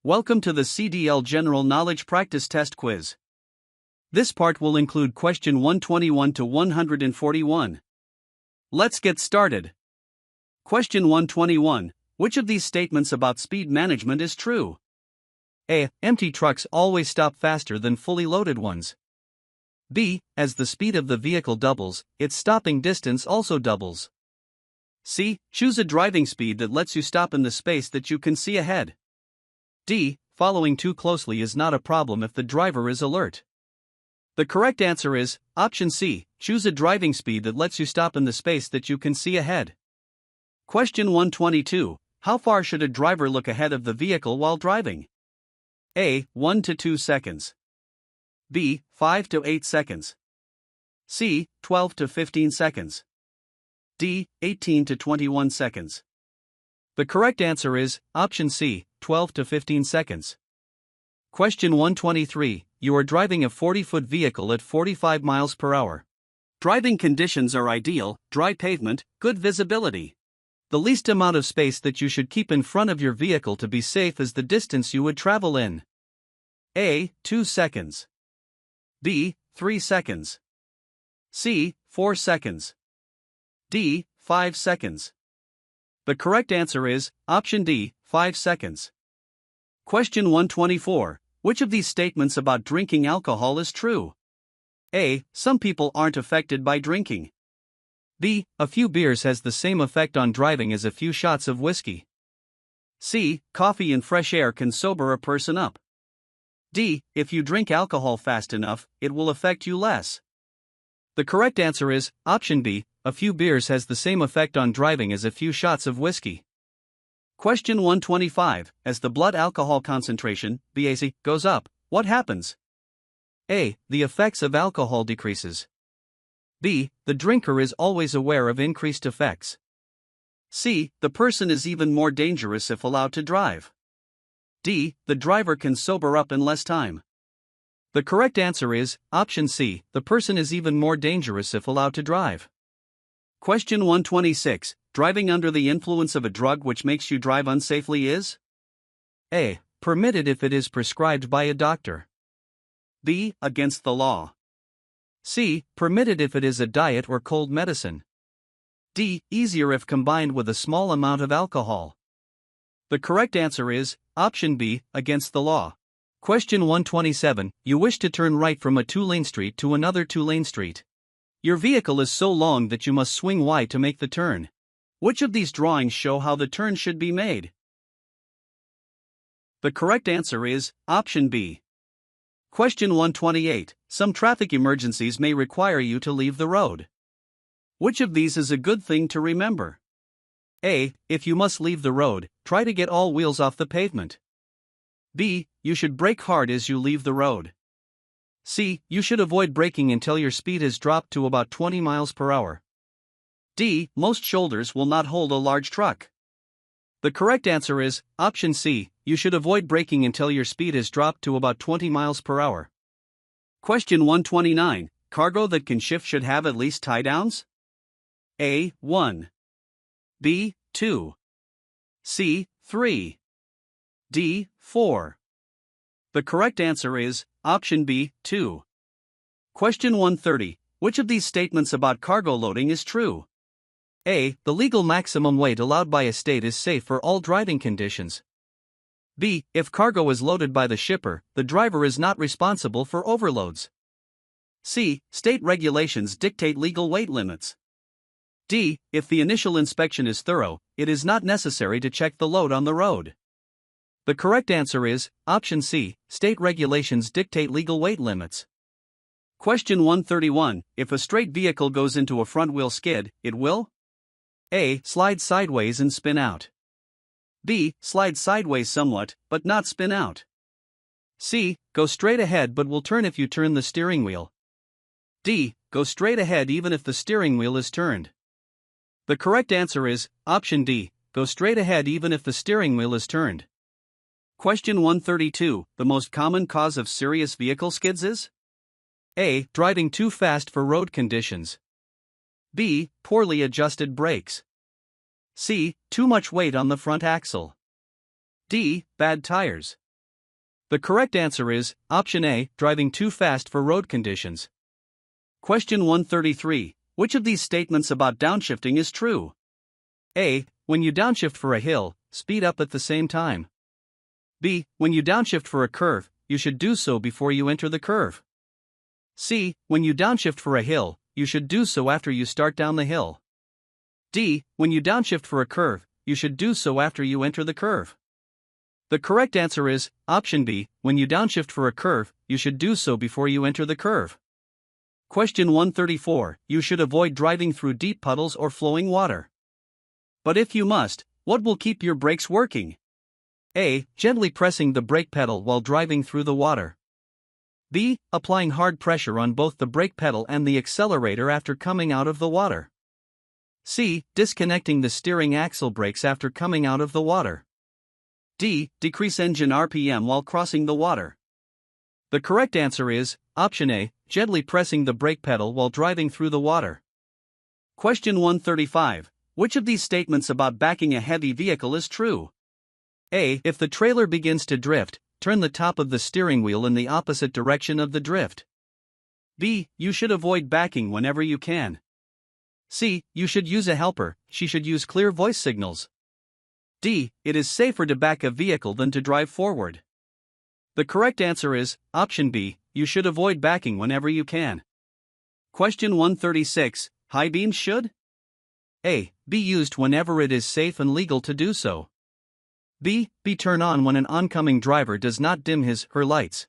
Welcome to the CDL General Knowledge Practice Test Quiz. This part will include question 121 to 141. Let's get started. Question 121. Which of these statements about speed management is true? A. Empty trucks always stop faster than fully loaded ones. B. As the speed of the vehicle doubles, its stopping distance also doubles. C. Choose a driving speed that lets you stop in the space that you can see ahead. D. Following too closely is not a problem if the driver is alert. The correct answer is option C. Choose a driving speed that lets you stop in the space that you can see ahead. Question 122. How far should a driver look ahead of the vehicle while driving? A. 1 to 2 seconds. B. 5 to 8 seconds. C. 12 to 15 seconds. D. 18 to 21 seconds. The correct answer is option C. 12 to 15 seconds. Question 123. You are driving a 40-foot vehicle at 45 miles per hour. Driving conditions are ideal: dry pavement, good visibility. The least amount of space that you should keep in front of your vehicle to be safe is the distance you would travel in. A. 2 seconds. B. 3 seconds. C. 4 seconds. D. 5 seconds. The correct answer is option D. 5 seconds. Question 124. Which of these statements about drinking alcohol is true? A. Some people aren't affected by drinking. B. A few beers has the same effect on driving as a few shots of whiskey. C. Coffee and fresh air can sober a person up. D. If you drink alcohol fast enough, it will affect you less. The correct answer is option B. A few beers has the same effect on driving as a few shots of whiskey. Question 125. As the blood alcohol concentration, BAC, goes up, what happens? A. The effects of alcohol decreases. B. The drinker is always aware of increased effects. C. The person is even more dangerous if allowed to drive. D. The driver can sober up in less time. The correct answer is option C. The person is even more dangerous if allowed to drive. Question 126. Driving under the influence of a drug which makes you drive unsafely is? A. Permitted if it is prescribed by a doctor. B. Against the law. C. Permitted if it is a diet or cold medicine. D. Easier if combined with a small amount of alcohol. The correct answer is option B. Against the law. Question 127. You wish to turn right from a 2-lane street to another 2-lane street. Your vehicle is so long that you must swing wide to make the turn. Which of these drawings show how the turn should be made? The correct answer is option B. Question 128. Some traffic emergencies may require you to leave the road. Which of these is a good thing to remember? A. If you must leave the road, try to get all wheels off the pavement. B. You should brake hard as you leave the road. C. You should avoid braking until your speed has dropped to about 20 miles per hour. D. Most shoulders will not hold a large truck. The correct answer is option C. You should avoid braking until your speed has dropped to about 20 miles per hour. Question 129. Cargo that can shift should have at least tie-downs? A. 1. B. 2. C. 3. D. 4. The correct answer is option B. 2. Question 130. Which of these statements about cargo loading is true? A. The legal maximum weight allowed by a state is safe for all driving conditions. B. If cargo is loaded by the shipper, the driver is not responsible for overloads. C. State regulations dictate legal weight limits. D. If the initial inspection is thorough, it is not necessary to check the load on the road. The correct answer is option C. State regulations dictate legal weight limits. Question 131. If a straight vehicle goes into a front-wheel skid, it will? A. Slide sideways and spin out. B. Slide sideways somewhat, but not spin out. C. Go straight ahead but will turn if you turn the steering wheel. D. Go straight ahead even if the steering wheel is turned. The correct answer is option D. Go straight ahead even if the steering wheel is turned. Question 132. The most common cause of serious vehicle skids is? A. Driving too fast for road conditions. B. Poorly adjusted brakes. C. Too much weight on the front axle. D. Bad tires. The correct answer is option A, driving too fast for road conditions. Question 133. Which of these statements about downshifting is true? A. When you downshift for a hill, speed up at the same time. B. When you downshift for a curve, you should do so before you enter the curve. C. When you downshift for a hill, you should do so after you start down the hill. D. When you downshift for a curve, you should do so after you enter the curve. The correct answer is option B. When you downshift for a curve, you should do so before you enter the curve. Question 134. You should avoid driving through deep puddles or flowing water. But if you must, what will keep your brakes working? A. Gently pressing the brake pedal while driving through the water. B. Applying hard pressure on both the brake pedal and the accelerator after coming out of the water. C. Disconnecting the steering axle brakes after coming out of the water. D. Decrease engine RPM while crossing the water. The correct answer is option A. Gently pressing the brake pedal while driving through the water. Question 135. Which of these statements about backing a heavy vehicle is true? A. If the trailer begins to drift, turn the top of the steering wheel in the opposite direction of the drift. B. You should avoid backing whenever you can. C. You should use a helper, she should use clear voice signals. D. It is safer to back a vehicle than to drive forward. The correct answer is option B. You should avoid backing whenever you can. Question 136. High beams should A. Be used whenever it is safe and legal to do so. B. Be turned on when an oncoming driver does not dim his/her lights.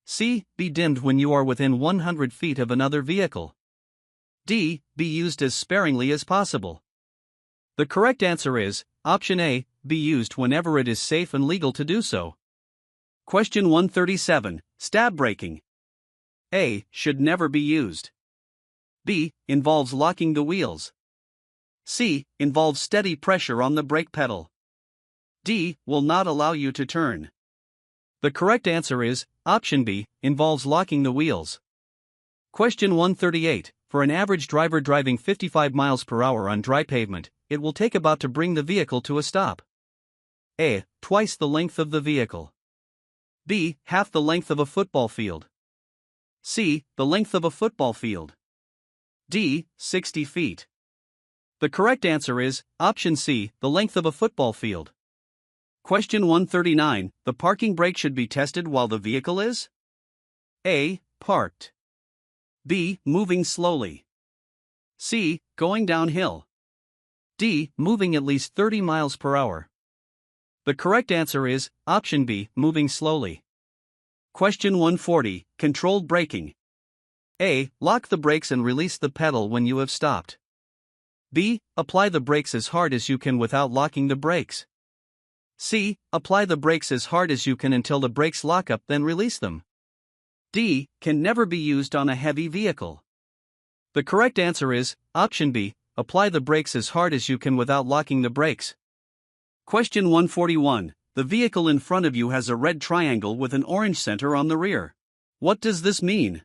C. Be dimmed when you are within 100 feet of another vehicle. D. Be used as sparingly as possible. The correct answer is option A. Be used whenever it is safe and legal to do so. Question 137. Stab braking. A. Should never be used. B. Involves locking the wheels. C. Involves steady pressure on the brake pedal. D. Will not allow you to turn. The correct answer is option B. Involves locking the wheels. Question 138. For an average driver driving 55 miles per hour on dry pavement, it will take about to bring the vehicle to a stop. A. Twice the length of the vehicle. B. Half the length of a football field. C. The length of a football field. D. 60 feet. The correct answer is option C. The length of a football field. Question 139. The parking brake should be tested while the vehicle is A. Parked. B. Moving slowly. C. Going downhill. D. Moving at least 30 miles per hour. The correct answer is option B. Moving slowly. Question 140. Controlled braking. A. Lock the brakes and release the pedal when you have stopped. B. Apply the brakes as hard as you can without locking the brakes. C. Apply the brakes as hard as you can until the brakes lock up, then release them. D. Can never be used on a heavy vehicle. The correct answer is option B. Apply the brakes as hard as you can without locking the brakes. Question 141. The vehicle in front of you has a red triangle with an orange center on the rear. What does this mean?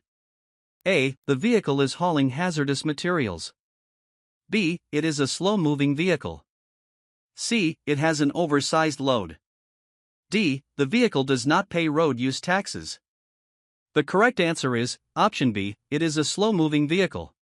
A. The vehicle is hauling hazardous materials. B. It is a slow-moving vehicle. C. It has an oversized load. D. The vehicle does not pay road use taxes. The correct answer is option B. It is a slow-moving vehicle.